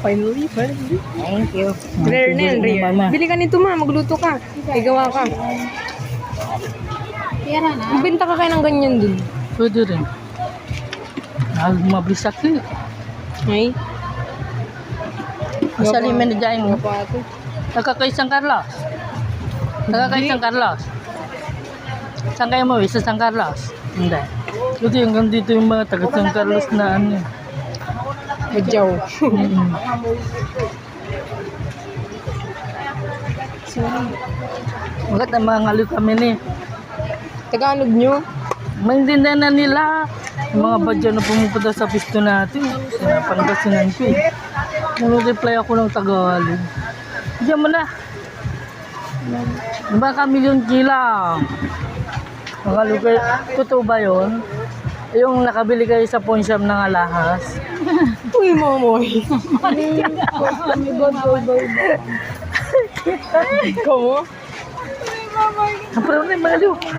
Finally. Thank you. Rare na yan, rare. Mama. Bili ka nito ma, magluto ka. Igawa ka. Magbenta ka kayo ng ganyan dun. Pwede rin. Mabilis ako. Ay? Masali man na dyan. Gapa ito. Nagkakaisang Carlos. Nagkakaisang Carlos. Saan kayo mo? Sa San Carlos? Hindi. Ito yung dito yung mga taga San Carlos na ano. Madyaw. Bakit ang mga ngaliw kami ni? Tagalog nyo? Maintindihan na nila. Yung mga badya na pumupunta sa pisto natin. Pangasinan ko eh. Nag-reply ako ng Tagalog. Diyan mo na. Baka milyon kila. Mga kayo, totoo ba yun? Yung nakabili kayo sa pawn shop ng alahas. Uy, momoy. Ikaw mo? Ang problema, mga